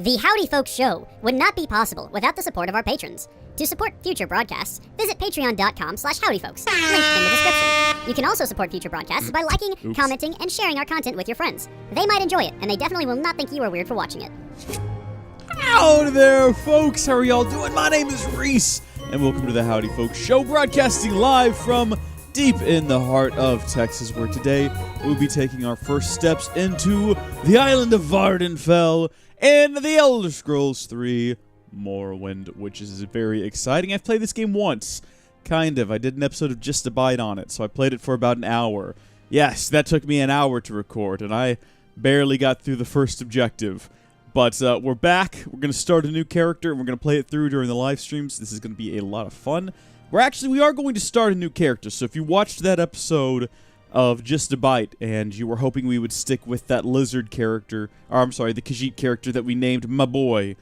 The Howdy Folks show would not be possible without the support of our patrons. To support future broadcasts, visit patreon.com/howdyfolks, link in the description. You can also support future broadcasts by liking, commenting, and sharing our content with your friends. They might enjoy it, and they definitely will not think you are weird for watching it. Howdy there, folks. How are y'all doing? My name is Rees, and welcome to the Howdy Folks show, broadcasting live from deep in the heart of Texas, where today we'll be taking our first steps into the island of Vardenfell in the Elder Scrolls 3 Morrowind, which is very exciting. I've played this game once, kind of. I did an episode of Just Abide on it, so I played it for about an hour. Yes, that took me an hour to record, and I barely got through the first objective. But we're back. We're going to start a new character, and we're going to play it through during the live streams. This is going to be a lot of fun. We are going to start a new character, so if you watched that episode of Just a Bite, and you were hoping we would stick with that lizard character, or I'm sorry, the Khajiit character that we named my boy,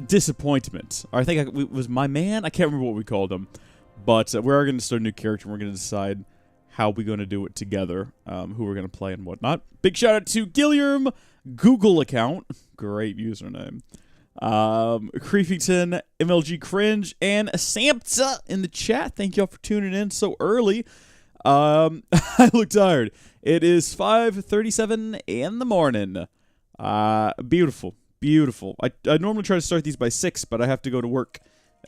disappointment. Or I think it was my man? I can't remember what we called him. But we are going to start a new character, and we're going to decide how we're going to do it together, who we're going to play and whatnot. Big shout out to Gilliam Google account. Great username. Creepington, MLG Cringe, and Sampta in the chat. Thank y'all for tuning in so early. I look tired. It is 5:37 in the morning. Beautiful. Beautiful. I normally try to start these by 6, but I have to go to work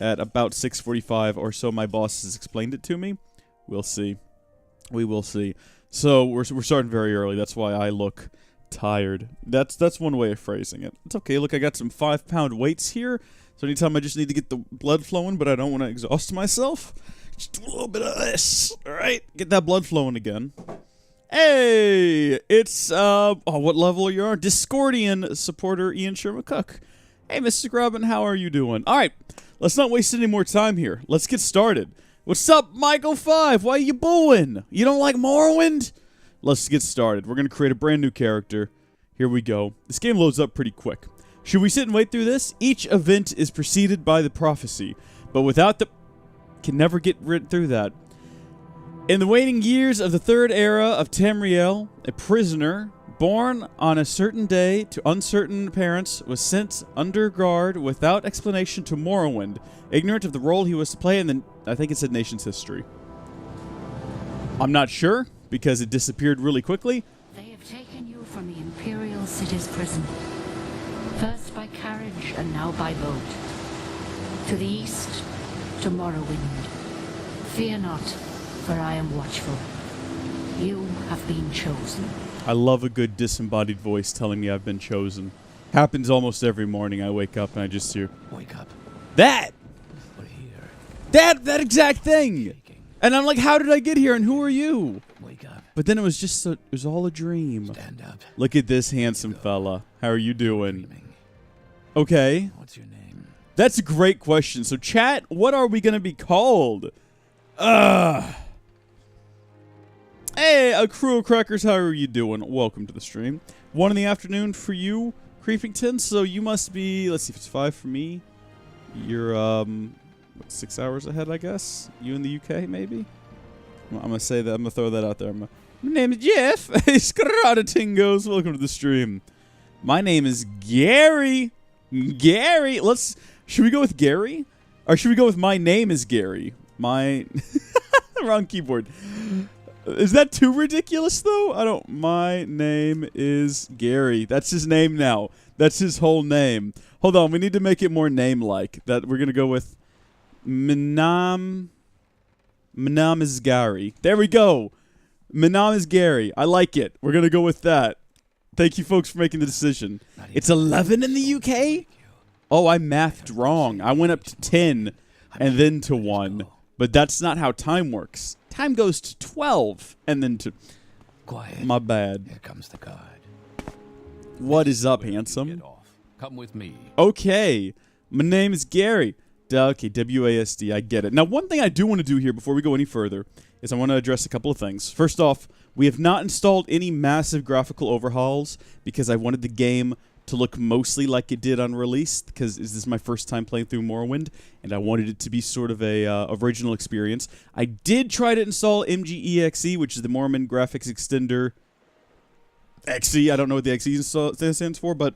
at about 6:45 or so. My boss has explained it to me. We'll see. We will see. So we're starting very early. That's why I look tired. That's one way of phrasing it. It's okay. Look, I got some 5-pound weights here. So anytime I just need to get the blood flowing, but I don't want to exhaust myself, just do a little bit of this. All right, get that blood flowing again. Hey, it's what level you are? Discordian supporter Ian Sherman Cook. Hey, Mr. Grubbin, how are you doing? All right, let's not waste any more time here. Let's get started. What's up, Michael 5? Why are you booing? You don't like Morrowind? Let's get started. We're going to create a brand new character. Here we go. This game loads up pretty quick. Should we sit and wait through this? Each event is preceded by the prophecy, but without the... Can never get rid through that. In the waning years of the third era of Tamriel, a prisoner born on a certain day to uncertain parents was sent under guard without explanation to Morrowind, ignorant of the role he was to play in the... I think it said nation's history. I'm not sure, because it disappeared really quickly. They have taken you from the Imperial City's prison. First by carriage and now by boat. To the east, to Morrowind. Fear not, for I am watchful. You have been chosen. I love a good disembodied voice telling me I've been chosen. Happens almost every morning. I wake up and I just hear, wake up. That! We're here. That exact thing! Shaking. And I'm like, how did I get here and who are you? Wake up. But then it was just it was all a dream. Stand up. Look at this handsome fella. How are you doing? Dreaming. Okay. What's your name? That's a great question. So chat, what are we going to be called? Hey, a crew of crackers, how are you doing? Welcome to the stream. 1 in the afternoon for you, Creepington. So you must be, let's see if it's 5 for me. You're, 6 hours ahead, I guess? You in the UK, maybe? I'm going to say that. I'm going to throw that out there. My name is Jeff. Scratatingos. Welcome to the stream. My name is Gary. Gary. Should we go with Gary? Or should we go with my name is Gary? Wrong keyboard. Is that too ridiculous, though? My name is Gary. That's his name now. That's his whole name. Hold on. We need to make it more name-like. That we're going to go with Minam'iz Gary. There we go. Minam'iz Gary. I like it. We're going to go with that. Thank you, folks, for making the decision. It's 11 in the UK? Oh, I mathed wrong. I went up to 10 and then to 1. But that's not how time works. Time goes to 12 and then to... Quiet. My bad. Here comes the guard. What is up, handsome? Get off. Come with me. Okay. My name is Gary. Okay, WASD. I get it. Now, one thing I do want to do here before we go any further is I want to address a couple of things. First off, we have not installed any massive graphical overhauls because I wanted the game to look mostly like it did on release, because this is my first time playing through Morrowind, and I wanted it to be sort of a original experience. I did try to install MGEXE, which is the Morrowind Graphics Extender XE. I don't know what the XE stands for, but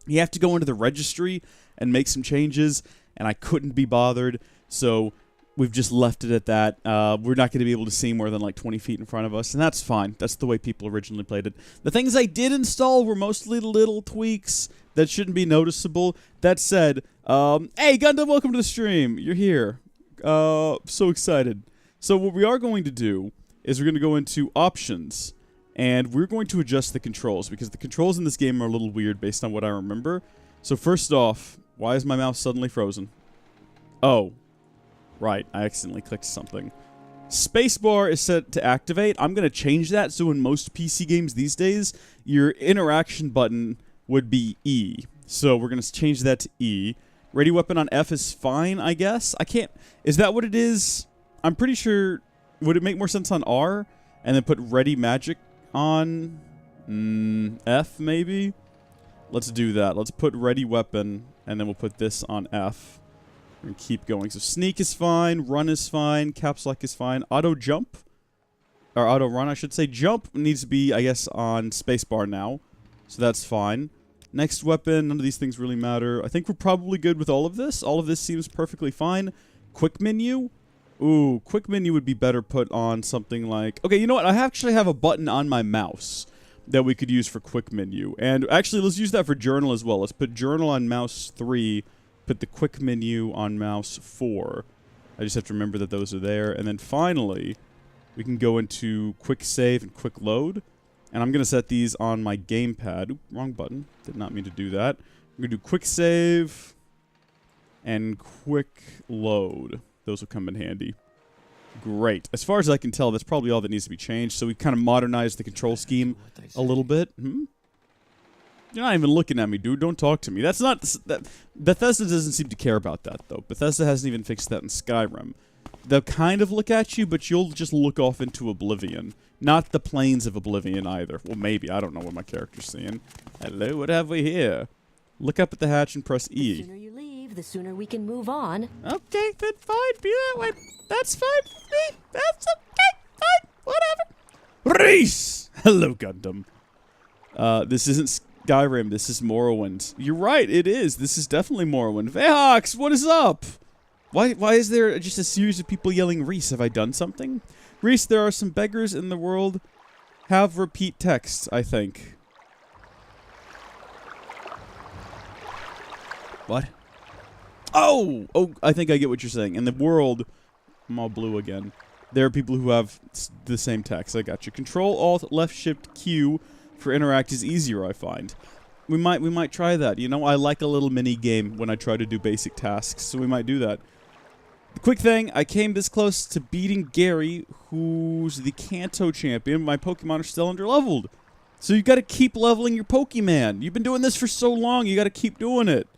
You have to go into the registry and make some changes, and I couldn't be bothered, so we've just left it at that. We're not going to be able to see more than like 20 feet in front of us, and that's fine. That's the way people originally played it. The things I did install were mostly little tweaks that shouldn't be noticeable. That said, hey, Gundam, welcome to the stream. You're here. So excited. So what we are going to do is we're going to go into options, and we're going to adjust the controls, because the controls in this game are a little weird based on what I remember. So first off, why is my mouse suddenly frozen? Oh, right, I accidentally clicked something. Spacebar is set to activate. I'm going to change that so in most PC games these days, your interaction button would be E. So we're going to change that to E. Ready weapon on F is fine, I guess. I can't... Is that what it is? I'm pretty sure... Would it make more sense on R? And then put ready magic on... F, maybe? Let's do that. Let's put ready weapon, and then we'll put this on F. And keep going. So sneak is fine, run is fine, caps lock is fine. Auto jump, or auto run, I should say. Jump needs to be, I guess, on spacebar now. So that's fine. Next weapon, none of these things really matter. I think we're probably good with all of this. All of this seems perfectly fine. Quick menu. Ooh, quick menu would be better put on something like... Okay, you know what? I actually have a button on my mouse that we could use for quick menu. And actually, let's use that for journal as well. Let's put journal on mouse 3. Put the quick menu on mouse 4. I just have to remember that those are there. And then finally, we can go into quick save and quick load. And I'm going to set these on my gamepad. Oop, wrong button. Did not mean to do that. I'm going to do quick save and quick load. Those will come in handy. Great. As far as I can tell, that's probably all that needs to be changed. So we've kind of modernized the control scheme a little bit. You're not even looking at me, dude. Don't talk to me. That's not... Bethesda doesn't seem to care about that, though. Bethesda hasn't even fixed that in Skyrim. They'll kind of look at you, but you'll just look off into oblivion. Not the planes of oblivion, either. Well, maybe. I don't know what my character's seeing. Hello, what have we here? Look up at the hatch and press E. The sooner you leave, the sooner we can move on. Okay, then fine. Be that way. That's fine for me. That's okay. Fine. Whatever. Rees! Hello, Gundam. This isn't Skyrim. This is Morrowind. You're right. It is. This is definitely Morrowind. Vehox, what is up? Why is there just a series of people yelling Rees? Have I done something? Rees, there are some beggars in the world. Have repeat text, I think. What? Oh, I think I get what you're saying. In the world, I'm all blue again. There are people who have the same text. I got you. Control Alt Left Shift Q for interact is easier, I find. We might try that. You know, I like a little mini game when I try to do basic tasks, so we might do that. The quick thing, I came this close to beating Gary, who's the Kanto champion. My Pokemon are still underleveled. So you got to keep leveling your Pokemon. You've been doing this for so long, you got to keep doing it.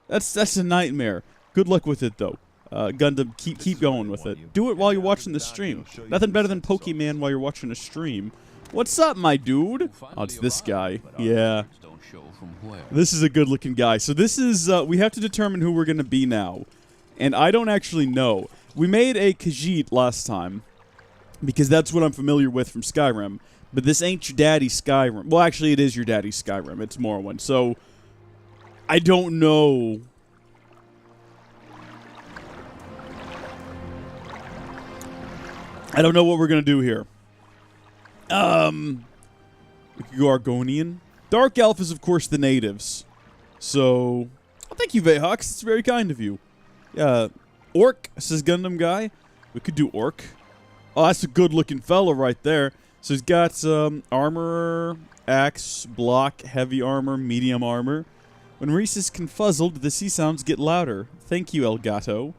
That's a nightmare. Good luck with it, though. Gundam, keep going with it. Do it while you're watching the stream. Nothing better than Pokemon while you're watching a stream. What's up, my dude? Oh, it's this guy. Yeah. This is a good-looking guy. So this is, we have to determine who we're going to be now. And I don't actually know. We made a Khajiit last time, because that's what I'm familiar with from Skyrim. But this ain't your daddy's Skyrim. Well, actually, it is your daddy's Skyrim. It's Morrowind. So, I don't know. I don't know what we're going to do here. We could go Argonian. Dark Elf is, of course, the natives. So, oh, thank you, Vehox. It's very kind of you. Orc, says Gundam Guy. We could do Orc. Oh, that's a good-looking fella right there. So he's got armor, axe, block, heavy armor, medium armor. When Rees is confuzzled, the sea sounds get louder. Thank you, Elgato.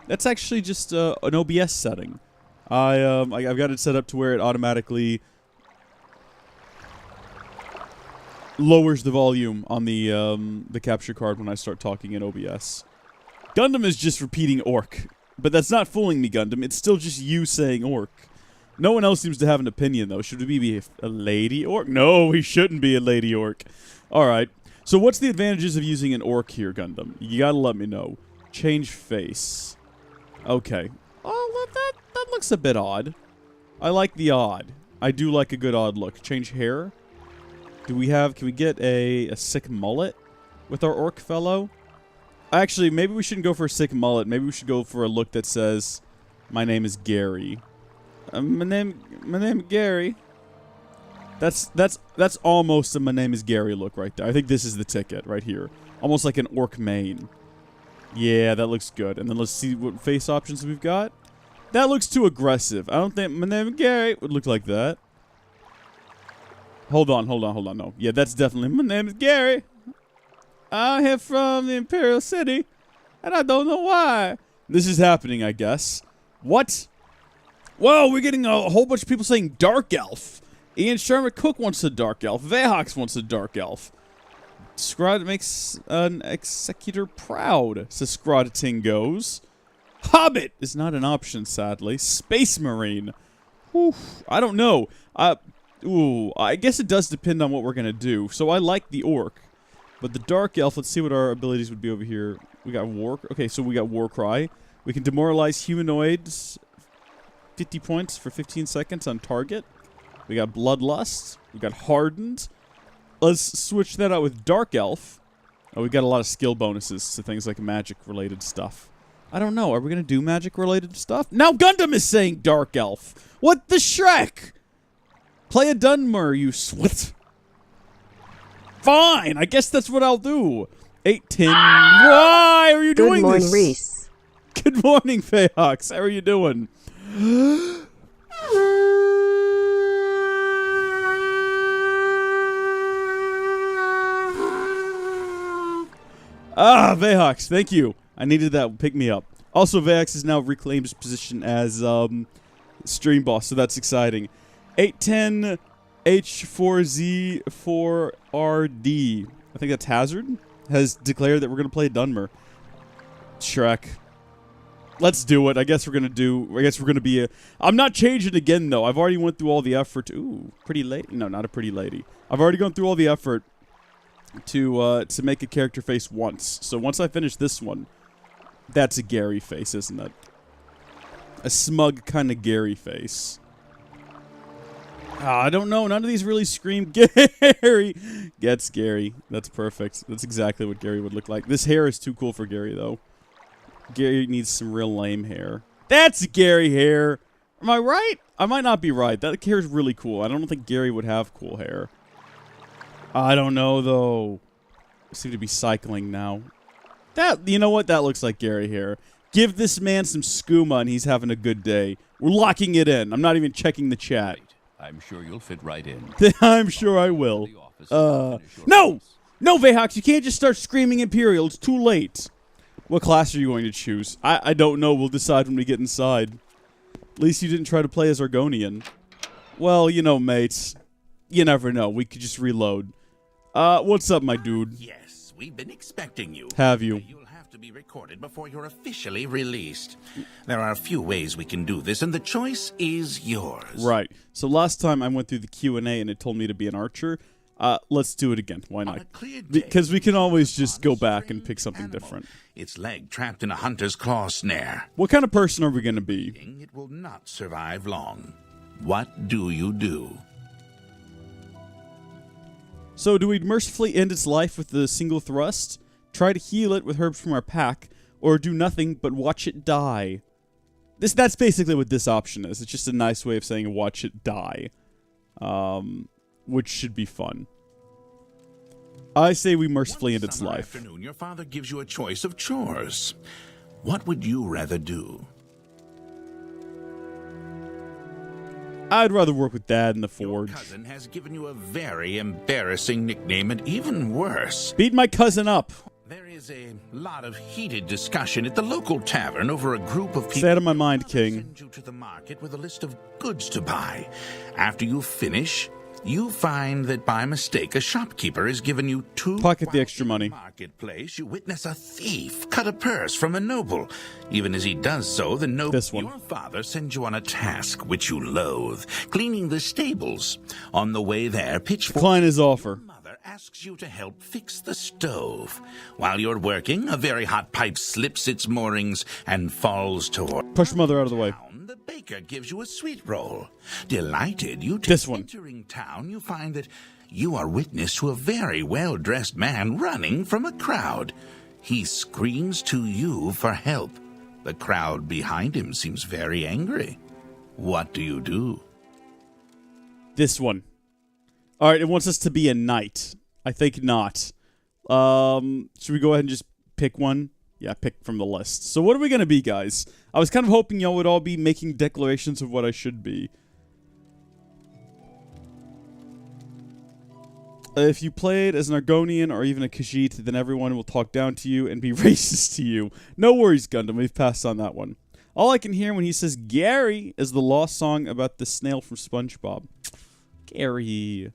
That's actually just an OBS setting. I've got it set up to where it automatically lowers the volume on the capture card when I start talking in OBS. Gundam is just repeating orc. But that's not fooling me, Gundam. It's still just you saying orc. No one else seems to have an opinion, though. Should we be a lady orc? No, he shouldn't be a lady orc. Alright. So what's the advantages of using an orc here, Gundam? You gotta let me know. Change face. Okay. Oh, that looks a bit odd. I like the odd. I do like a good odd look. Change hair. Can we get a sick mullet? with our orc fellow. Actually, maybe we shouldn't go for a sick mullet. Maybe we should go for a look that says, "My name is Gary." My name Gary. That's almost a "My name is Gary" look right there. I think this is the ticket right here, almost like an orc mane. Yeah, that looks good. And then let's see what face options we've got. That looks too aggressive. I don't think "My name is Gary" would look like that. Hold on. No, yeah, that's definitely "My name is Gary. I'm here from the Imperial City, and I don't know why." This is happening, I guess. What? Whoa, we're getting a whole bunch of people saying Dark Elf. Ian Sherman Cook wants a Dark Elf. Vehox wants a Dark Elf. Scrod makes an executor proud, says Scrodating goes. Hobbit is not an option, sadly. Space Marine. Oof, I don't know. I guess it does depend on what we're going to do. So I like the Orc. But the Dark Elf, let's see what our abilities would be over here. We got War. Okay, so we got War Cry. We can demoralize humanoids. 50 points for 15 seconds on target. We got Bloodlust. We got Hardened. Let's switch that out with Dark Elf. Oh, we got a lot of skill bonuses to things like magic-related stuff. I don't know. Are we going to do magic-related stuff? Now Gundam is saying Dark Elf. What the Shrek? Play a Dunmer, you swit. Fine, I guess that's what I'll do. 8-10. Why are you doing this? Good morning, Rees. Good morning, Vehox. How are you doing? Vehox, thank you. I needed that. Pick me up. Also, Vehox has now reclaimed his position as stream boss, so that's exciting. 810 H4Z4RD. I think that's Hazard. Has declared that we're going to play Dunmer. Shrek. Let's do it. I guess we're going to be a... I'm not changing again, though. I've already went through all the effort. Ooh, pretty lady. No, not a pretty lady. I've already gone through all the effort to make a character face once. So once I finish this one, that's a Gary face, isn't it? A smug kind of Gary face. I don't know. None of these really scream Gary. Gets Gary. That's perfect. That's exactly what Gary would look like. This hair is too cool for Gary, though. Gary needs some real lame hair. That's Gary hair. Am I right? I might not be right. That hair is really cool. I don't think Gary would have cool hair. I don't know, though. I seem to be cycling now. You know what? That looks like Gary hair. Give this man some skooma and he's having a good day. We're locking it in. I'm not even checking the chat. I'm sure you'll fit right in. I'm sure I will. No! No, Vehox, you can't just start screaming Imperial. It's too late. What class are you going to choose? I don't know. We'll decide when we get inside. At least you didn't try to play as Argonian. Well, you know, mates. You never know. We could just reload. What's up, my dude? Yes, we've been expecting you. Have you? You'll have to be recorded before you're officially released. There are a few ways we can do this, and the choice is yours. Right. So last time I went through the Q&A and it told me to be an archer. Let's do it again. Why not? Because we can always just go back and pick something different. Its leg trapped in a hunter's claw snare. What kind of person are we going to be? It will not survive long. What do you do? So do we mercifully end its life with a single thrust, try to heal it with herbs from our pack, or do nothing but watch it die? That's basically what this option is. It's just a nice way of saying watch it die. Which should be fun. I say we mercifully end its life. Afternoon, your father gives you a choice of chores. What would you rather do? I'd rather work with Dad in the forge. Your cousin has given you a very embarrassing nickname, and even worse. Beat my cousin up. There is a lot of heated discussion at the local tavern over a group of people. Stay out of my mind, King. Send you to the market with a list of goods to buy. After you finish, you find that by mistake a shopkeeper has given you two. Pocket the extra money. Marketplace, you witness a thief cut a purse from a noble. Even as he does so, the noble, your father, sends you on a task which you loathe, cleaning the stables. On the way there, Pitchfork decline his offer. Asks you to help fix the stove. While you're working, a very hot pipe slips its moorings and falls toward. Push mother out of the way. The baker gives you a sweet roll. Delighted, you this one. Entering town, you find that you are witness to a very well-dressed man running from a crowd. He screams to you for help. The crowd behind him seems very angry. What do you do? This one. All right, it wants us to be a knight. I think not. Should we go ahead and just pick one? Yeah, pick from the list. So what are we going to be, guys? I was kind of hoping y'all would all be making declarations of what I should be. If you played as an Argonian or even a Khajiit, then everyone will talk down to you and be racist to you. No worries, Gundam. We've passed on that one. All I can hear when he says Gary is the lost song about the snail from SpongeBob. Gary.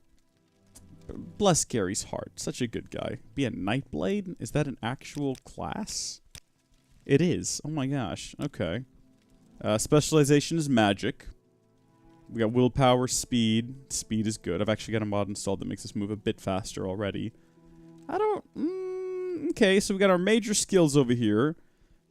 Bless Gary's heart. Such a good guy. Be a Nightblade? Is that an actual class? It is. Oh my gosh. Okay. Specialization is magic. We got willpower, speed. Speed is good. I've actually got a mod installed that makes us move a bit faster already. I don't... okay, so we got our major skills over here.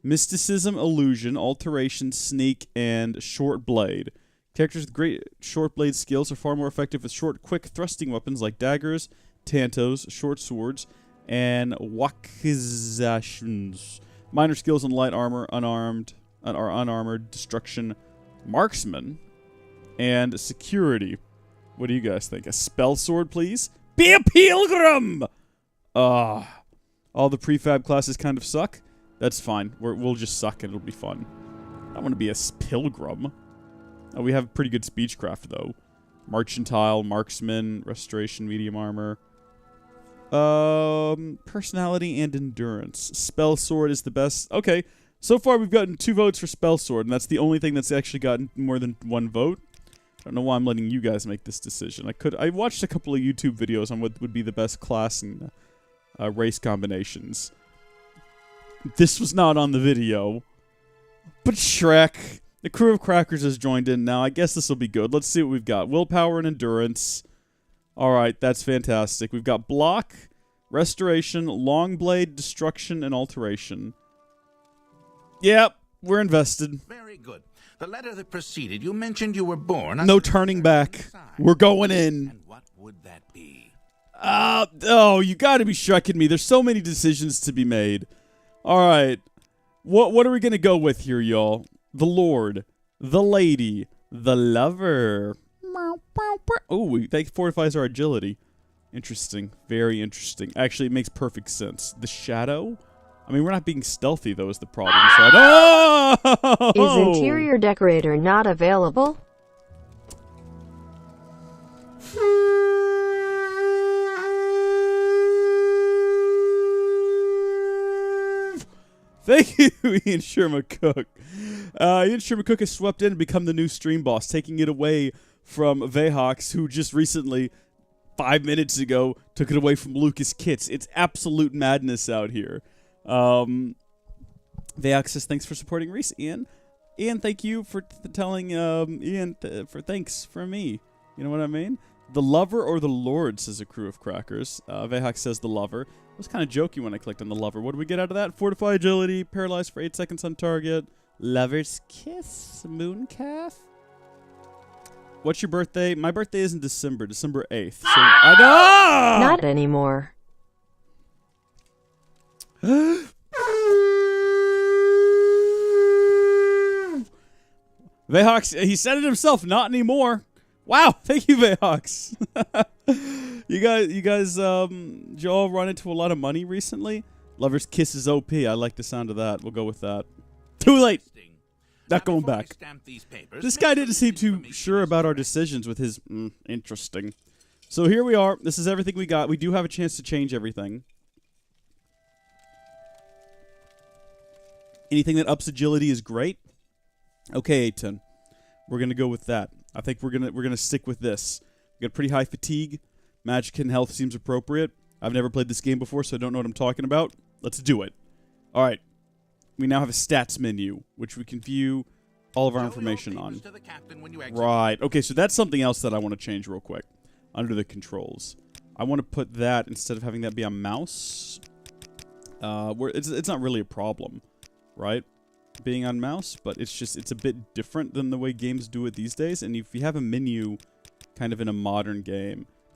Mysticism, illusion, alteration, sneak, and short blade. Characters with great short blade skills are far more effective with short, quick thrusting weapons like daggers, tantos, short swords, and wakizations. Minor skills in light armor, unarmored, destruction, marksman, and security. What do you guys think? A spell sword, please? Be a pilgrim! All the prefab classes kind of suck. That's fine. We'll just suck and it'll be fun. I want to be a pilgrim. Oh, we have pretty good speechcraft, though. Mercantile, marksman, restoration, medium armor. Personality and endurance. Spell sword is the best. Okay, so far we've gotten 2 votes for spell sword, and that's the only thing that's actually gotten more than 1 vote. I don't know why I'm letting you guys make this decision. I watched a couple of YouTube videos on what would be the best class and race combinations. This was not on the video. But Shrek, the crew of crackers has joined in now. I guess this will be good. Let's see what we've got. Willpower and endurance. Alright, that's fantastic. We've got block, restoration, long blade, destruction, and alteration. Yep, we're invested. Very good. The letter that preceded, you mentioned you were born... No turning back. We're going in. And what would that be? Oh, you gotta be shrekking me. There's so many decisions to be made. Alright. What are we gonna go with here, y'all? The Lord. The Lady. The Lover. Oh, that fortifies our agility. Interesting. Very interesting. Actually, it makes perfect sense. The Shadow? I mean, we're not being stealthy, though, is the problem. So Is interior decorator not available? Thank you, Ian Sherman Cook. Ian Sherman Cook has swept in and become the new stream boss, taking it away from Vehox, who just recently, 5 minutes ago, took it away from Lucas Kitts. It's absolute madness out here. Vehox says, thanks for supporting Rees, Ian. Ian, thank you for telling Ian for thanks from me. You know what I mean? The Lover or the Lord, says a crew of crackers. Vehox says the Lover. It was kind of jokey when I clicked on the Lover. What do we get out of that? Fortify agility, paralyzed for 8 seconds on target, Lover's Kiss, Mooncalf. What's your birthday? My birthday is in December 8th. So I know. Not anymore. Vehox, he said it himself, not anymore. Wow, thank you, Vehox. you guys, did you all run into a lot of money recently? Lover's Kiss is OP. I like the sound of that. We'll go with that. Too late. Not going back. This guy didn't seem too sure about our decisions with his interesting. So here we are. This is everything we got. We do have a chance to change everything. Anything that ups agility is great. Okay, 8-10. We're gonna go with that. I think we're gonna stick with this. We got pretty high fatigue. Magic and health seems appropriate. I've never played this game before, so I don't know what I'm talking about. Let's do it. All right. We now have a stats menu, which we can view all of our information on. Right. Okay, so that's something else that I want to change real quick. Under the controls. I want to put that, instead of having that be a mouse, it's not really a problem, right? Being on mouse, but it's a bit different than the way games do it these days. And if you have a menu kind of in a modern game,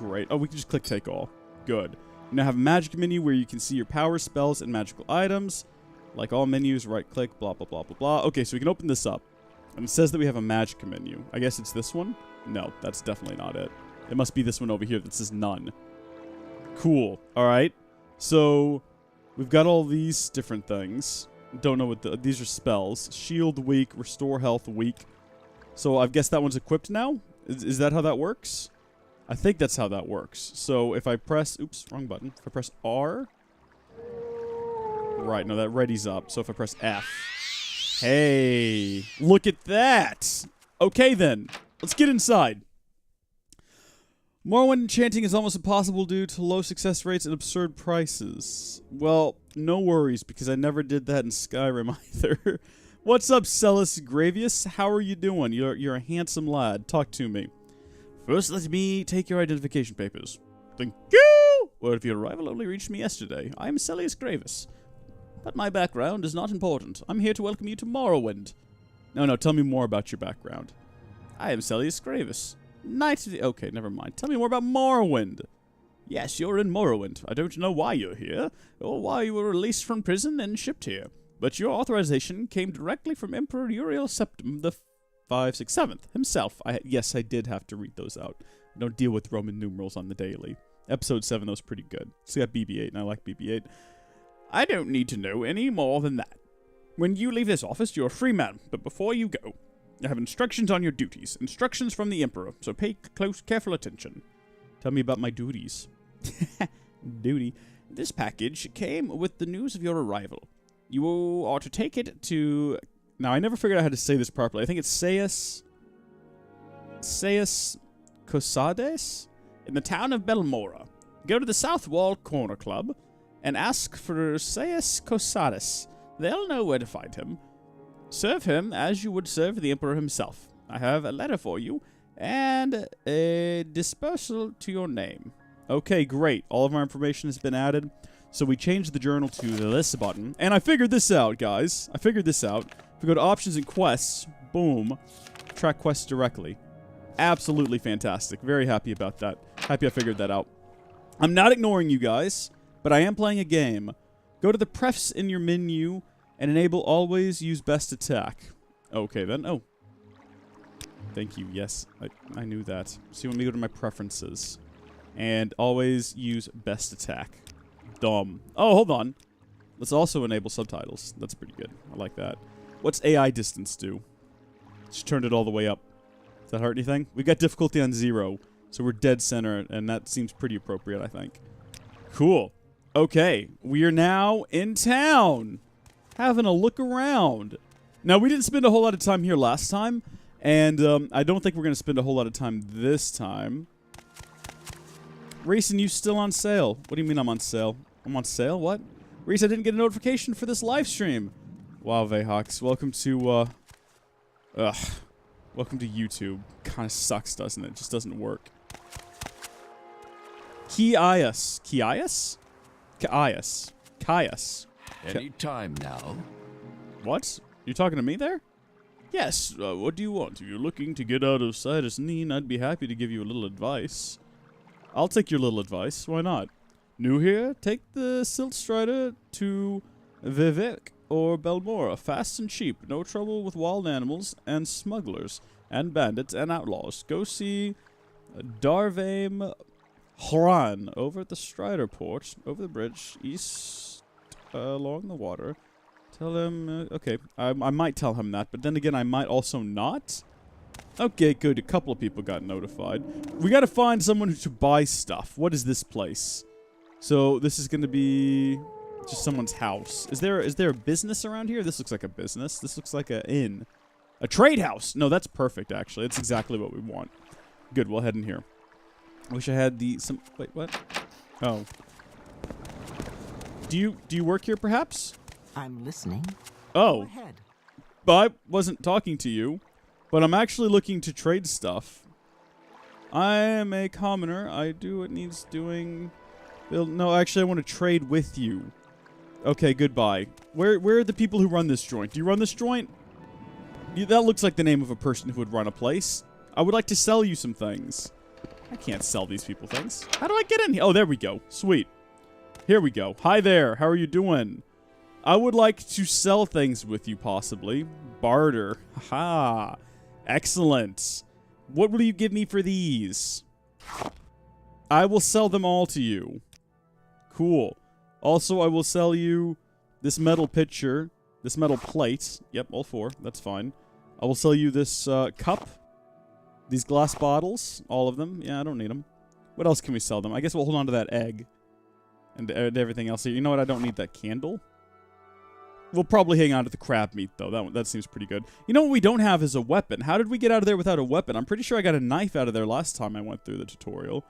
great. Oh, we can just click take all. Good. You now have a magic menu where you can see your power spells and magical items. Like all menus, right click, blah, blah, blah, blah, blah. Okay, so we can open this up. And it says that we have a magic menu. I guess it's this one? No, that's definitely not it. It must be this one over here that says none. Cool. All right. So we've got all these different things. Don't know what these are spells. Shield weak, restore health weak. So I guess that one's equipped now? Is that how that works? I think that's how that works. So if I press... Oops, wrong button. If I press R... Right, no, that readies up. So if I press F... Hey! Look at that! Okay then. Let's get inside. Morrowind enchanting is almost impossible due to low success rates and absurd prices. Well, no worries, because I never did that in Skyrim either. What's up, Celis Gravius? How are you doing? You're a handsome lad. Talk to me. First, let me take your identification papers. Thank you! Word of your arrival only reached me yesterday. I am Celius Gravis. But my background is not important. I'm here to welcome you to Morrowind. No, tell me more about your background. I am Celius Gravis. Knight of the... Okay, never mind. Tell me more about Morrowind. Yes, you're in Morrowind. I don't know why you're here, or why you were released from prison and shipped here. But your authorization came directly from Emperor Uriel Septim the 567th himself. Yes, I did have to read those out. I don't deal with Roman numerals on the daily. Episode 7, that was pretty good. It's got BB-8, and I like BB-8. I don't need to know any more than that. When you leave this office, you're a free man, but before you go, I have instructions on your duties. Instructions from the Emperor, so pay careful attention. Tell me about my duties. Duty. This package came with the news of your arrival. You are to take it to... Now, I never figured out how to say this properly. I think it's Sayas Cosades in the town of Belmora. Go to the South Wall Corner Club and ask for Sayas Cosades. They'll know where to find him. Serve him as you would serve the Emperor himself. I have a letter for you and a dispersal to your name. Okay, great. All of our information has been added. So we changed the journal to this button. And I figured this out, guys. I figured this out. If we go to options and quests, boom, track quests directly. Absolutely fantastic. Very happy about that. Happy I figured that out. I'm not ignoring you guys, but I am playing a game. Go to the prefs in your menu and enable always use best attack. Okay then. Oh. Thank you. Yes, I knew that. So you want me to go to my preferences and always use best attack. Dumb. Oh, hold on. Let's also enable subtitles. That's pretty good. I like that. What's AI distance do? Just turned it all the way up. Does that hurt anything? We've got difficulty on 0, so we're dead center, and that seems pretty appropriate, I think. Cool. Okay, we are now in town. Having a look around. Now, we didn't spend a whole lot of time here last time, and I don't think we're going to spend a whole lot of time this time. Rees, and you still on sale. What do you mean I'm on sale? I'm on sale? What? Rees, I didn't get a notification for this live stream. Wow, Vayhawks. Welcome to, welcome to YouTube. Kind of sucks, doesn't it? Just doesn't work. Kias. Kias? Kias. Kias. Any time now. What? You talking to me there? Yes. What do you want? If you're looking to get out of Sidus Neen, I'd be happy to give you a little advice. I'll take your little advice. Why not? New here? Take the Silt Strider to Vivek or Belmora. Fast and cheap. No trouble with wild animals and smugglers and bandits and outlaws. Go see Darvaim Horan over at the Strider Port, over the bridge, east along the water. Tell him... okay, I might tell him that, but then again, I might also not. Okay, good. A couple of people got notified. We gotta find someone to buy stuff. What is this place? So, this is gonna be just someone's house. Is there a business around here? This looks like a business. This looks like an inn. A trade house! No, that's perfect, actually. It's exactly what we want. Good, we'll head in here. I wish I had wait, what? Oh. Do you work here, perhaps? I'm listening. Oh. Go ahead. But I wasn't talking to you. But I'm actually looking to trade stuff. I am a commoner. I do what needs doing. No, actually, I want to trade with you. Okay, goodbye. Where are the people who run this joint? Do you run this joint? That looks like the name of a person who would run a place. I would like to sell you some things. I can't sell these people things. How do I get in here? Oh, there we go. Sweet. Here we go. Hi there. How are you doing? I would like to sell things with you, possibly. Barter. Ha! Excellent. What will you give me for these? I will sell them all to you. Cool. Also, I will sell you this metal pitcher, this metal plate. Yep, all 4. That's fine. I will sell you this cup, these glass bottles, all of them. Yeah, I don't need them. What else can we sell them? I guess we'll hold on to that egg and everything else here. You know what? I don't need that candle. We'll probably hang on to the crab meat, though. That seems pretty good. You know what we don't have is a weapon. How did we get out of there without a weapon? I'm pretty sure I got a knife out of there last time I went through the tutorial.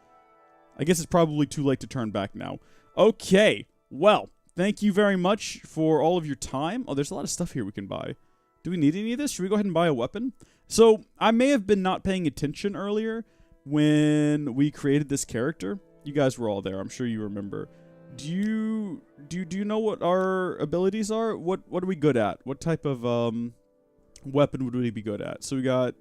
I guess it's probably too late to turn back now. Okay. Well, thank you very much for all of your time. Oh, there's a lot of stuff here we can buy. Do we need any of this? Should we go ahead and buy a weapon? So, I may have been not paying attention earlier when we created this character. You guys were all there. I'm sure you remember. Do you know what our abilities are? What are we good at? What type of weapon would we be good at? So we got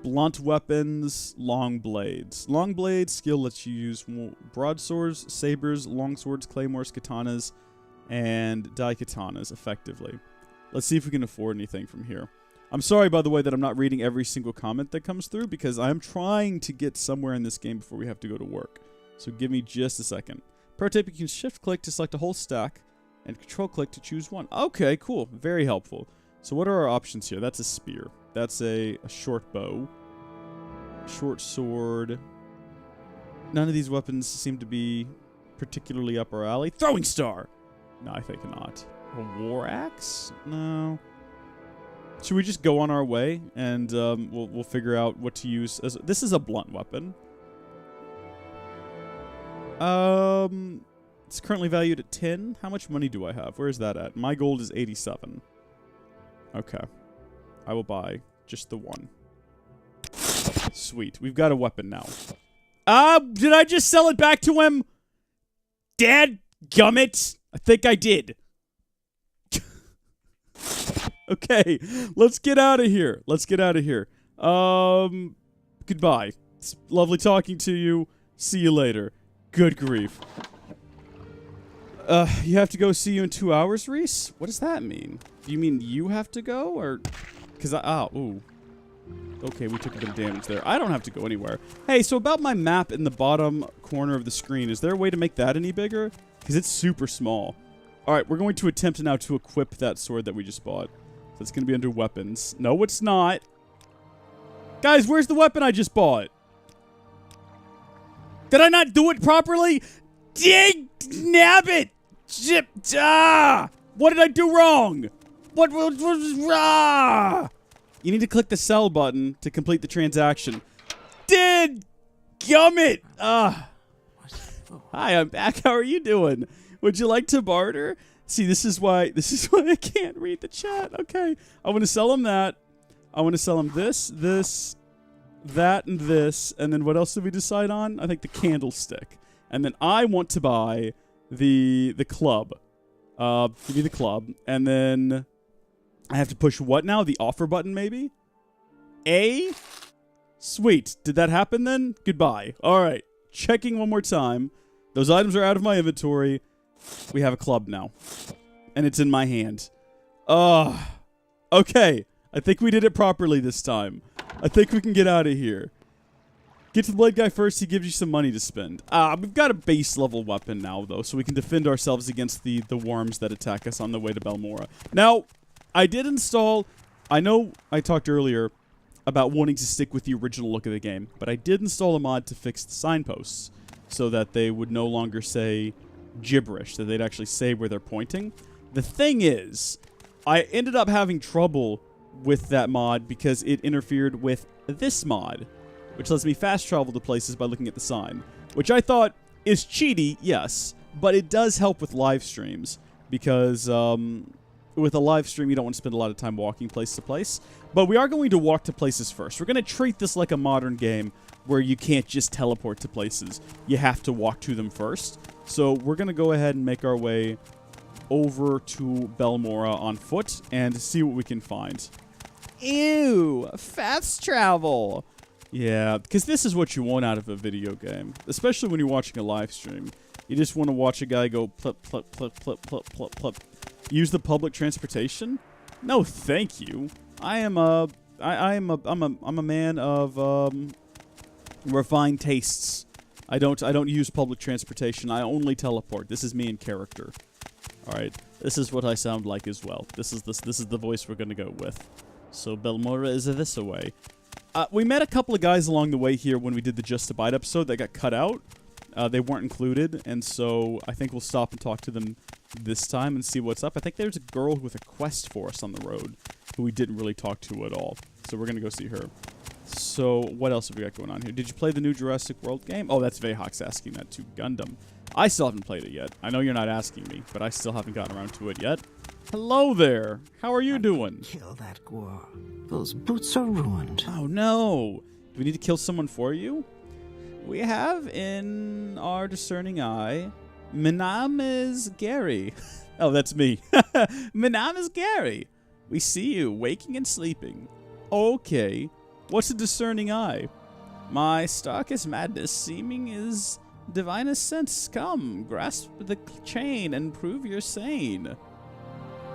blunt weapons, long blades. Long blades skill lets you use broadswords, sabers, longswords, claymores, katanas, and daikatanas effectively. Let's see if we can afford anything from here. I'm sorry, by the way, that I'm not reading every single comment that comes through because I'm trying to get somewhere in this game before we have to go to work. So give me just a second. Pro tip, you can shift-click to select a whole stack and control-click to choose one. Okay, cool. Very helpful. So what are our options here? That's a spear. That's a short bow. Short sword. None of these weapons seem to be particularly up our alley. Throwing star! No, I think not. A war axe? No. Should we just go on our way and we'll figure out what to use? This is a blunt weapon. It's currently valued at 10. How much money do I have? Where is that at? My gold is 87. Okay. I will buy just the one. Sweet. We've got a weapon now. Did I just sell it back to him? Dad gummit. I think I did. Okay. Let's get out of here. Let's get out of here. Goodbye. It's lovely talking to you. See you later. Good grief. You have to go. See you in 2 hours, Rees? What does that mean? Do you mean you have to go, or... Because ooh. Okay, we took a bit of damage there. I don't have to go anywhere. Hey, so about my map in the bottom corner of the screen, is there a way to make that any bigger? Because it's super small. Alright, we're going to attempt now to equip that sword that we just bought. So it's going to be under weapons. No, it's not. Guys, where's the weapon I just bought? Did I not do it properly? Dig! Nab it! Zip! Ah! What did I do wrong? What was ah! You need to click the sell button to complete the transaction. Did gummit! Ah. Hi, I'm back. How are you doing? Would you like to barter? See, this is why I can't read the chat. Okay. I want to sell him that. I want to sell him this, that, and this. And then what else did we decide on? I think the candlestick. And then I want to buy the club. Give me the club. And then I have to push what now? The offer button, maybe? A? Sweet. Did that happen then? Goodbye. All right. Checking one more time. Those items are out of my inventory. We have a club now. And it's in my hand. Okay. I think we did it properly this time. I think we can get out of here. Get to the blade guy first. He gives you some money to spend. We've got a base level weapon now, though, so we can defend ourselves against the worms that attack us on the way to Balmora. Now, I did install... I know I talked earlier about wanting to stick with the original look of the game, but I did install a mod to fix the signposts so that they would no longer say gibberish, that they'd actually say where they're pointing. The thing is, I ended up having trouble with that mod because it interfered with this mod, which lets me fast travel to places by looking at the sign, which I thought is cheaty, yes, but it does help with live streams because with a live stream you don't want to spend a lot of time walking place to place, but we are going to walk to places first. We're going to treat this like a modern game where you can't just teleport to places. You have to walk to them first. So we're going to go ahead and make our way over to Balmora on foot and see what we can find. Ew, fast travel. Yeah, because this is what you want out of a video game, especially when you're watching a live stream. You just want to watch a guy go plip, plip, plip, plip, plip, plip, plip. Use the public transportation? No, thank you. I'm a man of refined tastes. I don't use public transportation. I only teleport. This is me in character. All right, this is what I sound like as well. This is the voice we're gonna go with. So Belmora is this away. We met a couple of guys along the way here when we did the Just a Bite episode that got cut out. They weren't included, and so I think we'll stop and talk to them this time and see what's up. I think there's a girl with a quest for us on the road who we didn't really talk to at all. So we're going to go see her. So what else have we got going on here? Did you play the new Jurassic World game? Oh, that's Vayhawk's asking that too. Gundam. I still haven't played it yet. I know you're not asking me, but I still haven't gotten around to it yet. Hello there. How are you doing? Kill that Gwar. Those boots are ruined. Oh, no. Do we need to kill someone for you? We have in our discerning eye, Minam'iz Gary. Oh, that's me. Minam'iz Gary. We see you waking and sleeping. Okay. What's a discerning eye? My starkest madness seeming is divinest sense. Come, grasp the chain and prove you're sane.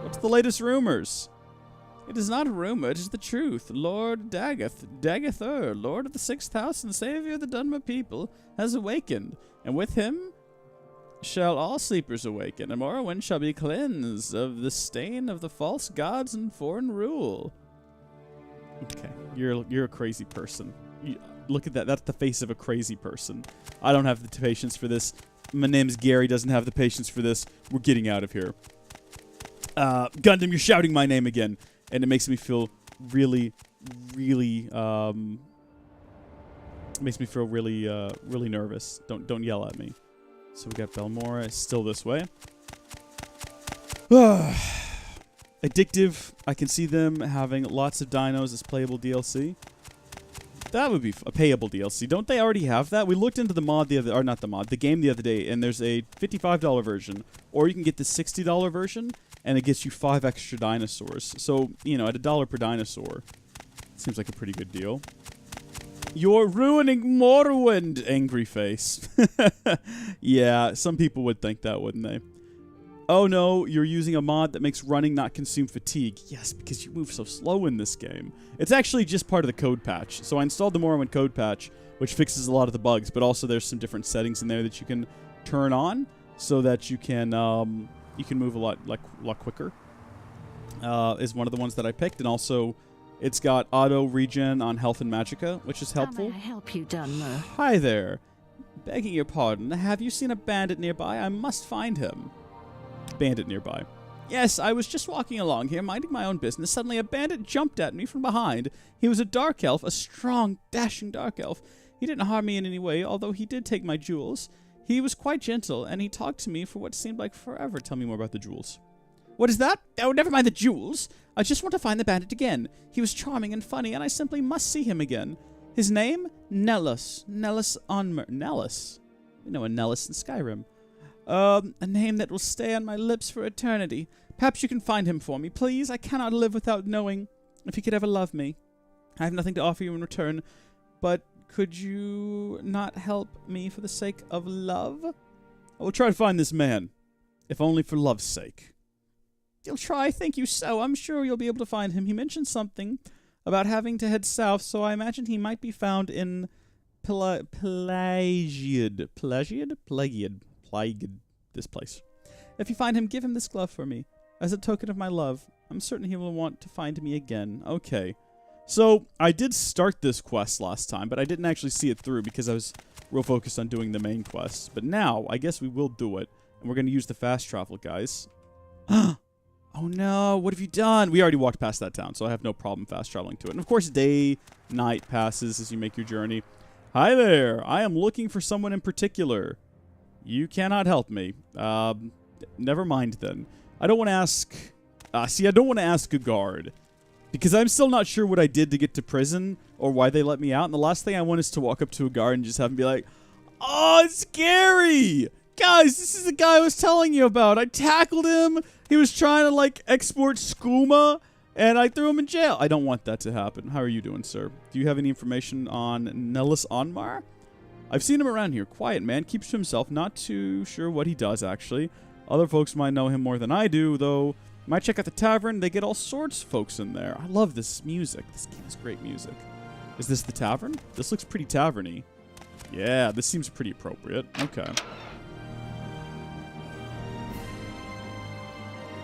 What's the latest rumors? It is not a rumor, it is the truth. Lord Dagather, Lord of the 6th House and Savior of the Dunmer people, has awakened, and with him shall all sleepers awaken, and Morrowind shall be cleansed of the stain of the false gods and foreign rule. Okay, you're a crazy person. Look at that. That's the face of a crazy person. I don't have the patience for this. Minam'iz Gary doesn't have the patience for this. We're getting out of here. Gundam, you're shouting my name again. And it makes me feel really, really, really nervous. Don't yell at me. So we got Belmora, still this way. Addictive. I can see them having lots of dinos as playable DLC. That would be a payable DLC. Don't they already have that? We looked into the mod the game the other day, and there's a $55 version, or you can get the $60 version. And it gets you 5 extra dinosaurs. So, you know, at $1 per dinosaur, seems like a pretty good deal. You're ruining Morrowind, angry face. Yeah, some people would think that, wouldn't they? Oh no, you're using a mod that makes running not consume fatigue. Yes, because you move so slow in this game. It's actually just part of the code patch. So I installed the Morrowind code patch, which fixes a lot of the bugs, but also there's some different settings in there that you can turn on so that you can move a lot quicker. Is one of the ones that I picked, and also it's got auto regen on health and magicka, which is helpful. How may I help you, Dunmer? Hi there. Begging your pardon, have you seen a bandit nearby? I must find him. Bandit nearby. Yes, I was just walking along here, minding my own business. Suddenly a bandit jumped at me from behind. He was a dark elf, a strong, dashing dark elf. He didn't harm me in any way, although he did take my jewels. He was quite gentle, and he talked to me for what seemed like forever. Tell me more about the jewels. What is that? Oh, never mind the jewels. I just want to find the bandit again. He was charming and funny, and I simply must see him again. His name? Nellis. Nellis Onmer. Nellis. We know a Nellis in Skyrim. A name that will stay on my lips for eternity. Perhaps you can find him for me, please. I cannot live without knowing if he could ever love me. I have nothing to offer you in return, but could you not help me for the sake of love? I will try to find this man, if only for love's sake. You'll try? Thank you so. I'm sure you'll be able to find him. He mentioned something about having to head south, so I imagine he might be found in Plagiad, this place. If you find him, give him this glove for me, as a token of my love. I'm certain he will want to find me again. Okay. So, I did start this quest last time, but I didn't actually see it through because I was real focused on doing the main quest. But now, I guess we will do it, and we're going to use the fast travel, guys. Oh no, what have you done? We already walked past that town, so I have no problem fast traveling to it. And of course, day, night passes as you make your journey. Hi there, I am looking for someone in particular. You cannot help me. Never mind then. I don't want to ask... I don't want to ask a guard. Because I'm still not sure what I did to get to prison or why they let me out. And the last thing I want is to walk up to a guard and just have him be like, oh, it's Gary! Guys, this is the guy I was telling you about. I tackled him. He was trying to, like, export skooma and I threw him in jail. I don't want that to happen. How are you doing, sir? Do you have any information on Nellis Onmar? I've seen him around here. Quiet man, keeps to himself. Not too sure what he does, actually. Other folks might know him more than I do, though. Might check out the tavern. They get all sorts of folks in there. I love this music. This game is great music. Is this the tavern? This looks pretty taverny. Yeah, this seems pretty appropriate. Okay.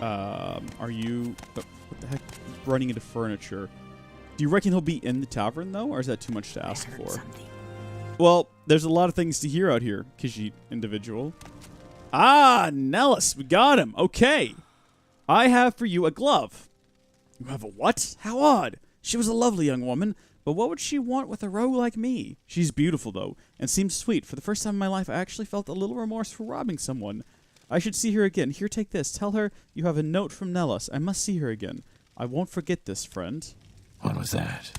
Are you... What the heck? Running into furniture. Do you reckon he'll be in the tavern, though? Or is that too much to ask for? Something. Well, there's a lot of things to hear out here, Khajiit individual. Ah, Nellis. We got him. Okay. I have for you a glove. You have a what? How odd. She was a lovely young woman, but what would she want with a rogue like me? She's beautiful, though, and seems sweet. For the first time in my life, I actually felt a little remorse for robbing someone. I should see her again. Here, take this. Tell her you have a note from Nellis. I must see her again. I won't forget this, friend. What was that?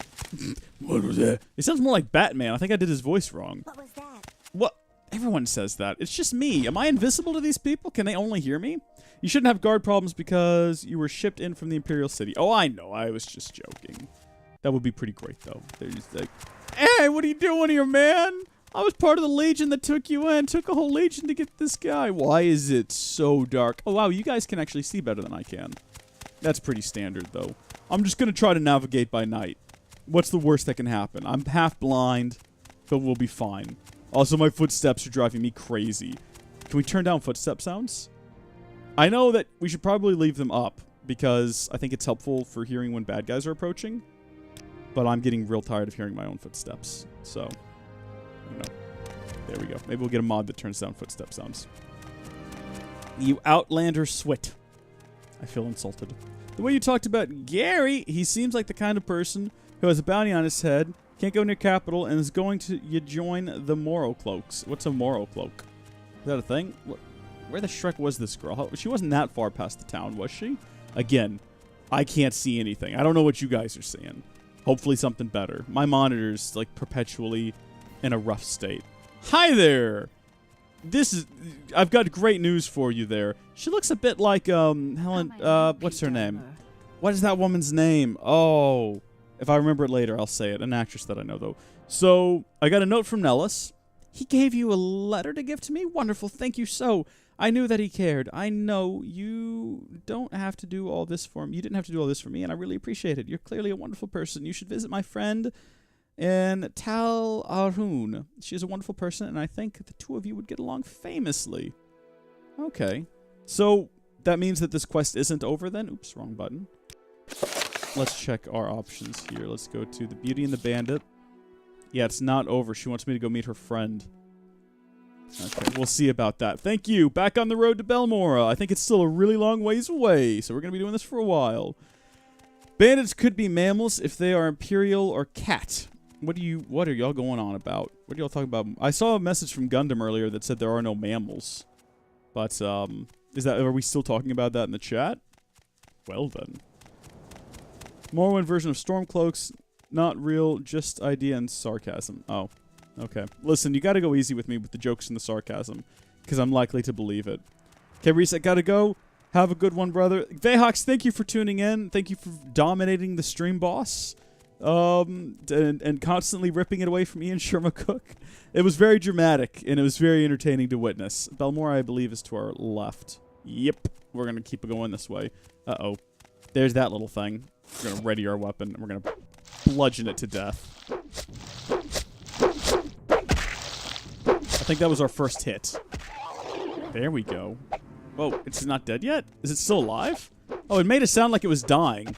What was that? It sounds more like Batman. I think I did his voice wrong. What was that? What? Everyone says that. It's just me. Am I invisible to these people? Can they only hear me? You shouldn't have guard problems because you were shipped in from the Imperial City. Oh, I know. I was just joking. That would be pretty great, though. They're just like, hey, what are you doing here, man? I was part of the Legion that took you in. Took a whole Legion to get this guy. Why is it so dark? Oh, wow. You guys can actually see better than I can. That's pretty standard, though. I'm just going to try to navigate by night. What's the worst that can happen? I'm half blind, but we'll be fine. Also, my footsteps are driving me crazy. Can we turn down footstep sounds? I know that we should probably leave them up because I think it's helpful for hearing when bad guys are approaching. But I'm getting real tired of hearing my own footsteps. So, I don't know. There we go. Maybe we'll get a mod that turns down footstep sounds. You Outlander Swit. I feel insulted. The way you talked about Gary, he seems like the kind of person who has a bounty on his head, can't go near capital, and is going to join the Morrow Cloaks. What's a Morrow Cloak? Is that a thing? Where the Shrek was this girl? She wasn't that far past the town, was she? Again, I can't see anything. I don't know what you guys are seeing. Hopefully something better. My monitor's like perpetually in a rough state. Hi there! I've got great news for you there. She looks a bit like, Helen, what's her name? What is that woman's name? Oh, if I remember it later, I'll say it. An actress that I know, though. So, I got a note from Nellis. He gave you a letter to give to me? Wonderful, thank you so. I knew that he cared. I know you don't have to do all this for me. You didn't have to do all this for me, and I really appreciate it. You're clearly a wonderful person. You should visit my friend in Tal Arun. She's a wonderful person, and I think the two of you would get along famously. Okay. So, that means that this quest isn't over then? Oops, wrong button. Let's check our options here. Let's go to the Beauty and the Bandit. Yeah, it's not over. She wants me to go meet her friend. Okay, we'll see about that. Thank you. Back on the road to Belmora. I think it's still a really long ways away, so we're going to be doing this for a while. Bandits could be mammals if they are imperial or cat. What are y'all going on about? What are y'all talking about? I saw a message from Gundam earlier that said there are no mammals. But, are we still talking about that in the chat? Well then. Morrowind version of Stormcloaks, not real, just idea and sarcasm. Oh, okay. Listen, you gotta go easy with me with the jokes and the sarcasm, because I'm likely to believe it. Okay, Rees, I gotta go. Have a good one, brother. Vayhawks, thank you for tuning in. Thank you for dominating the stream boss. And constantly ripping it away from Ian Sherma Cook. It was very dramatic, and it was very entertaining to witness. Belmora, I believe, is to our left. Yep. We're going to keep it going this way. Uh-oh. There's that little thing. We're going to ready our weapon, and we're going to bludgeon it to death. I think that was our first hit. There we go. Whoa, it's not dead yet? Is it still alive? Oh, it made it sound like it was dying.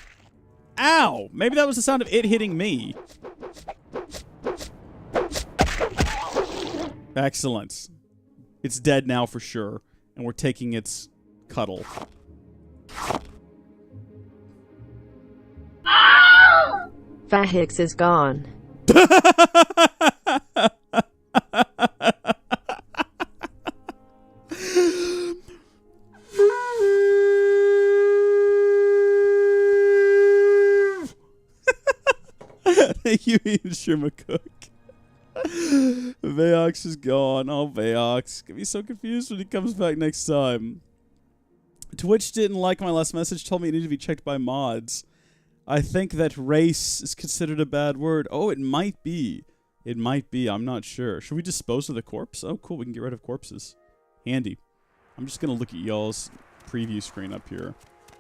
Ow! Maybe that was the sound of it hitting me. Excellent. It's dead now for sure, and we're taking its cuddle. Vahix is gone. Thank you, Ian Sherma Cook. Vaox is gone. Oh, Vaox. Gonna be so confused when he comes back next time. Twitch didn't like my last message, told me it needed to be checked by mods. I think that race is considered a bad word. Oh, it might be. It might be. I'm not sure. Should we dispose of the corpse? Oh, cool. We can get rid of corpses. Handy. I'm just going to look at y'all's preview screen up here,